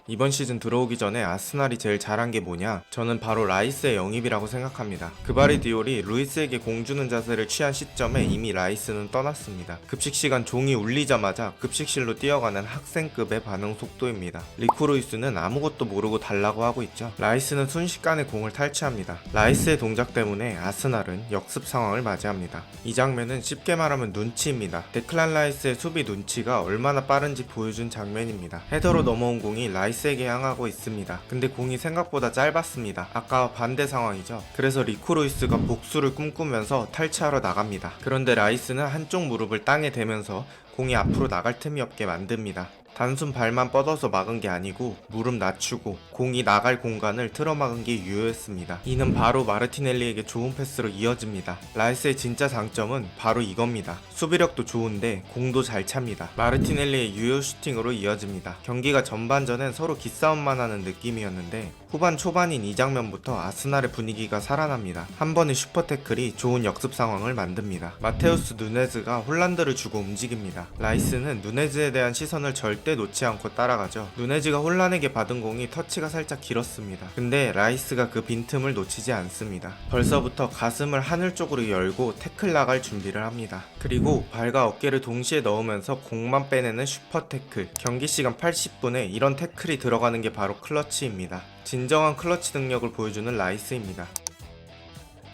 이번 시즌 들어오기 전에 아스날이 제일 잘한 게 뭐냐? 저는 바로 라이스의 영입이라고 생각합니다. 그바르디올이 루이스에게 공 주는 자세를 취한 시점에 이미 라이스는 떠났습니다. 급식 시간 종이 울리자마자 급식실로 뛰어가는 학생급의 반응 속도입니다. 리코 루이스는 아무것도 모르고 달라고 하고 있죠. 라이스는 순식간에 공을 탈취합니다. 라이스의 동작 때문에 아스날은 역습 상황을 맞이합니다. 이 장면은 쉽게 말하면 눈치입니다. 데클란 라이스의 수비 눈치가 얼마나 빠른지 보여준 장면입니다. 헤더로 넘어온 공이 라이스에게 향하고 있습니다. 근데 공이 생각보다 짧았습니다. 아까와 반대 상황이죠. 그래서 리코 루이스가 복수를 꿈꾸면서 탈취하러 나갑니다. 그런데 라이스는 한쪽 무릎을 땅에 대면서 공이 앞으로 나갈 틈이 없게 만듭니다. 단순 발만 뻗어서 막은 게 아니고 무릎 낮추고 공이 나갈 공간을 틀어막은 게 유효했습니다. 이는 바로 마르티넬리에게 좋은 패스로 이어집니다. 라이스의 진짜 장점은 바로 이겁니다. 수비력도 좋은데 공도 잘 찹니다. 마르티넬리의 유효 슈팅으로 이어집니다. 경기가 전반전엔 서로 기싸움만 하는 느낌이었는데 후반 초반인 이 장면부터 아스날의 분위기가 살아납니다. 한 번의 슈퍼태클이 좋은 역습 상황을 만듭니다. 마테우스 누네즈가 홀란드를 주고 움직입니다. 라이스는 누네즈에 대한 시선을 절대 놓지 않고 따라가죠. 누네즈가 홀란에게 받은 공이 터치가 살짝 길었습니다. 근데 라이스가 그 빈틈을 놓치지 않습니다. 벌써부터 가슴을 하늘 쪽으로 열고 태클 나갈 준비를 합니다. 그리고 발과 어깨를 동시에 넣으면서 공만 빼내는 슈퍼태클. 경기 시간 80분에 이런 태클이 들어가는 게 바로 클러치입니다. 진정한 클러치 능력을 보여주는 라이스입니다.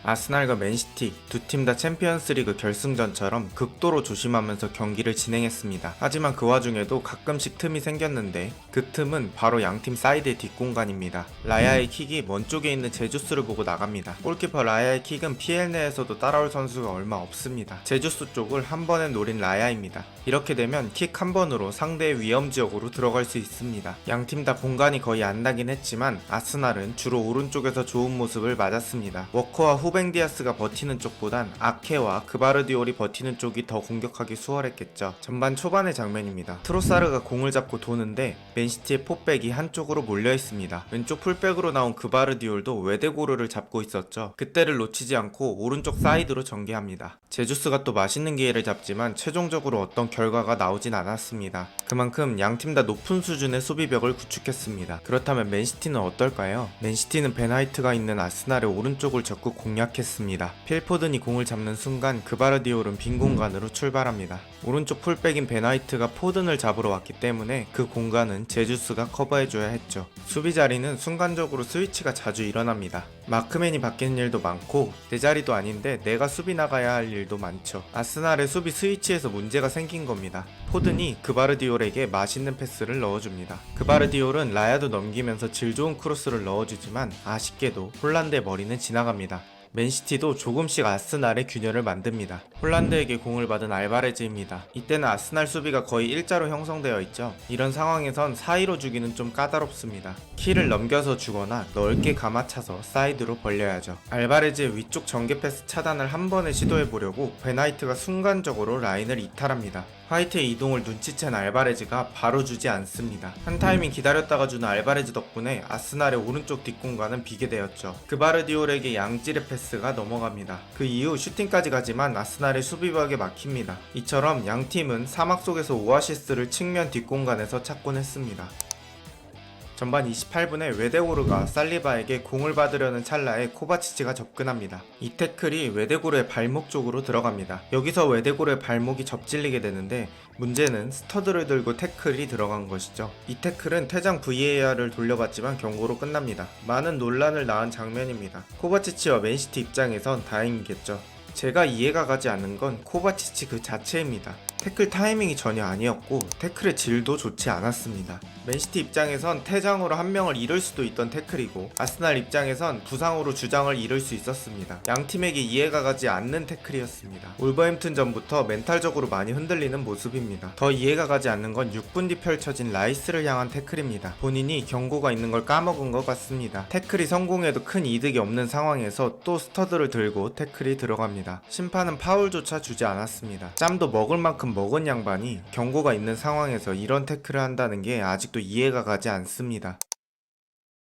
아스날과 맨시티 두 팀 다 챔피언스리그 결승전처럼 극도로 조심하면서 경기를 진행했습니다. 하지만 그 와중에도 가끔씩 틈이 생겼는데 그 틈은 바로 양팀 사이드의 뒷공간입니다. 라야의 킥이 먼 쪽에 있는 제주스를 보고 나갑니다. 골키퍼 라야의 킥은 PL 내에서도 따라올 선수가 얼마 없습니다. 제주스 쪽을 한 번에 노린 라야입니다. 이렇게 되면 킥 한 번으로 상대의 위험 지역으로 들어갈 수 있습니다. 양팀 다 공간이 거의 안 나긴 했지만 아스날은 주로 오른쪽에서 좋은 모습을 맞았습니다. 워커와 후벤 디아스가 버티는 쪽보단 아케와 그바르디올이 버티는 쪽이 더 공격하기 수월했겠죠. 전반 초반의 장면입니다. 트로사르가 공을 잡고 도는데 맨시티의 포백이 한쪽으로 몰려 있습니다. 왼쪽 풀백으로 나온 그바르디올도 외대고르를 잡고 있었죠. 그때를 놓치지 않고 오른쪽 사이드로 전개합니다. 제주스가 또 맛있는 기회를 잡지만 최종적으로 어떤 결과가 나오진 않았습니다. 그만큼 양팀 다 높은 수준의 수비벽을 구축했습니다. 그렇다면 맨시티는 어떨까요? 맨시티는 베나이트가 있는 아스날의 오른쪽을 적극 공략했습니다. 필포든이 공을 잡는 순간 그바르디올은 빈 공간으로 출발합니다. 오른쪽 풀백인 베나이트가 포든을 잡으러 왔기 때문에 그 공간은 제주스가 커버해줘야 했죠. 수비 자리는 순간적으로 스위치가 자주 일어납니다. 마크맨이 바뀌는 일도 많고 내 자리도 아닌데 내가 수비 나가야 할 일도 많죠. 아스날의 수비 스위치에서 문제가 생긴 겁니다. 포든이 그바르디올에게 맛있는 패스를 넣어줍니다. 그바르디올은 라야도 넘기면서 질 좋은 크로스를 넣어주지만 아쉽게도 홀란드의 머리는 지나갑니다. 맨시티도 조금씩 아스날의 균열을 만듭니다. 홀란드에게 공을 받은 알바레즈입니다. 이때는 아스날 수비가 거의 일자로 형성되어 있죠. 이런 상황에선 사이로 주기는 좀 까다롭습니다. 키를 넘겨서 주거나 넓게 감아차서 사이드로 벌려야죠. 알바레즈의 위쪽 전개 패스 차단을 한 번에 시도해보려고 베나이트가 순간적으로 라인을 이탈합니다. 화이트의 이동을 눈치챈 알바레즈가 바로 주지 않습니다. 한 타이밍 기다렸다가 주는 알바레즈 덕분에 아스날의 오른쪽 뒷공간은 비게 되었죠. 그바르디올에게 양질의 패스가 넘어갑니다. 그 이후 슈팅까지 가지만 아스날의 수비벽에 막힙니다. 이처럼 양팀은 사막 속에서 오아시스를 측면 뒷공간에서 찾곤 했습니다. 전반 28분에 외데고르가 살리바에게 공을 받으려는 찰나에 코바치치가 접근합니다. 이 태클이 외데고르의 발목 쪽으로 들어갑니다. 여기서 외데고르의 발목이 접질리게 되는데 문제는 스터드를 들고 태클이 들어간 것이죠. 이 태클은 퇴장 VAR을 돌려봤지만 경고로 끝납니다. 많은 논란을 낳은 장면입니다. 코바치치와 맨시티 입장에선 다행이겠죠. 제가 이해가 가지 않는 건 코바치치 그 자체입니다. 태클 타이밍이 전혀 아니었고 태클의 질도 좋지 않았습니다. 맨시티 입장에선 퇴장으로 한 명을 잃을 수도 있던 태클이고 아스날 입장에선 부상으로 주장을 잃을 수 있었습니다. 양팀에게 이해가 가지 않는 태클이었습니다. 올버햄튼 전부터 멘탈적으로 많이 흔들리는 모습입니다. 더 이해가 가지 않는 건 6분 뒤 펼쳐진 라이스를 향한 태클입니다. 본인이 경고가 있는 걸 까먹은 것 같습니다. 태클이 성공해도 큰 이득이 없는 상황에서 또 스터드를 들고 태클이 들어갑니다. 심판은 파울조차 주지 않았습니다. 짬도 먹을 만큼 먹은 양반이 경고가 있는 상황에서 이런 태클을 한다는 게 아직도 이해가 가지 않습니다.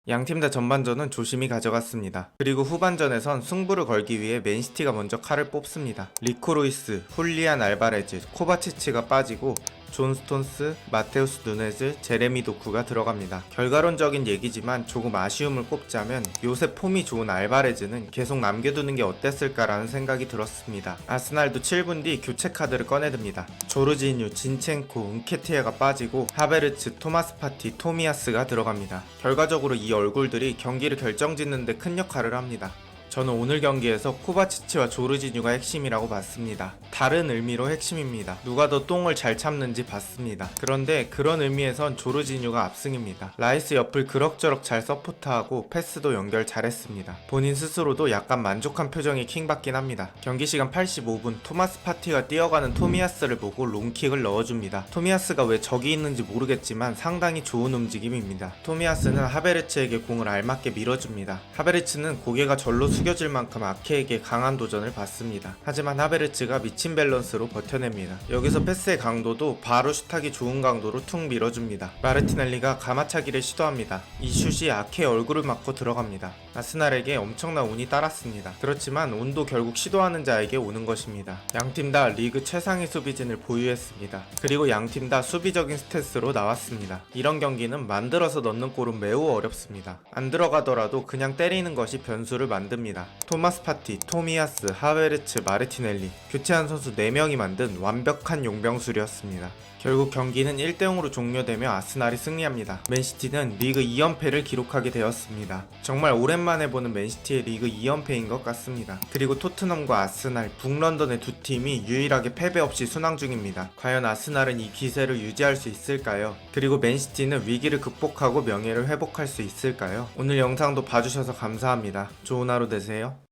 양팀 다 전반전은 조심히 가져갔습니다. 그리고 후반전에선 승부를 걸기 위해 맨시티가 먼저 칼을 뽑습니다. 리코 루이스, 훌리안 알바레즈, 코바치치가 빠지고 존 스톤스, 마테우스 누네즈, 제레미 도쿠가 들어갑니다. 결과론적인 얘기지만 조금 아쉬움을 꼽자면 요새 폼이 좋은 알바레즈는 계속 남겨두는 게 어땠을까라는 생각이 들었습니다. 아스날도 7분 뒤 교체 카드를 꺼내듭니다. 조르지뉴, 진첸코, 은케티아가 빠지고 하베르츠, 토마스 파티, 토미야스가 들어갑니다. 결과적으로 이 얼굴들이 경기를 결정짓는데 큰 역할을 합니다. 저는 오늘 경기에서 코바치치와 조르지뉴가 핵심이라고 봤습니다. 다른 의미로 핵심입니다. 누가 더 똥을 잘 참는지 봤습니다. 그런데 그런 의미에선 조르지뉴가 압승입니다. 라이스 옆을 그럭저럭 잘 서포트하고 패스도 연결 잘했습니다. 본인 스스로도 약간 만족한 표정이 킹받긴 합니다. 경기 시간 85분 토마스 파티가 뛰어가는 토미야스를 보고 롱킥을 넣어줍니다. 토미야스가 왜 저기 있는지 모르겠지만 상당히 좋은 움직임입니다. 토미야스는 하베르츠에게 공을 알맞게 밀어줍니다. 하베르츠는 고개가 절로 숙여질 만큼 아케에게 강한 도전을 받습니다. 하지만 하베르츠가 미친 밸런스로 버텨냅니다. 여기서 패스의 강도도 바로 슛하기 좋은 강도로 툭 밀어줍니다. 마르티넬리가 가마차기를 시도합니다. 이 슛이 아케의 얼굴을 맞고 들어갑니다. 아스날에게 엄청난 운이 따랐습니다. 그렇지만 운도 결국 시도하는 자에게 오는 것입니다. 양팀 다 리그 최상위 수비진을 보유했습니다. 그리고 양팀 다 수비적인 스탯으로 나왔습니다. 이런 경기는 만들어서 넣는 골은 매우 어렵습니다. 안 들어가더라도 그냥 때리는 것이 변수를 만듭니다. 토마스 파티, 토미야스, 하베르츠, 마르티넬리 교체한 선수 4명이 만든 완벽한 용병술이었습니다. 결국 경기는 1대0으로 종료되며 아스날이 승리합니다. 맨시티는 리그 2연패를 기록하게 되었습니다. 정말 오랜만에 보는 맨시티의 리그 2연패인 것 같습니다. 그리고 토트넘과 아스날, 북런던의 두 팀이 유일하게 패배 없이 순항 중입니다. 과연 아스날은 이 기세를 유지할 수 있을까요? 그리고 맨시티는 위기를 극복하고 명예를 회복할 수 있을까요? 오늘 영상도 봐주셔서 감사합니다. 좋은 하루 되세요.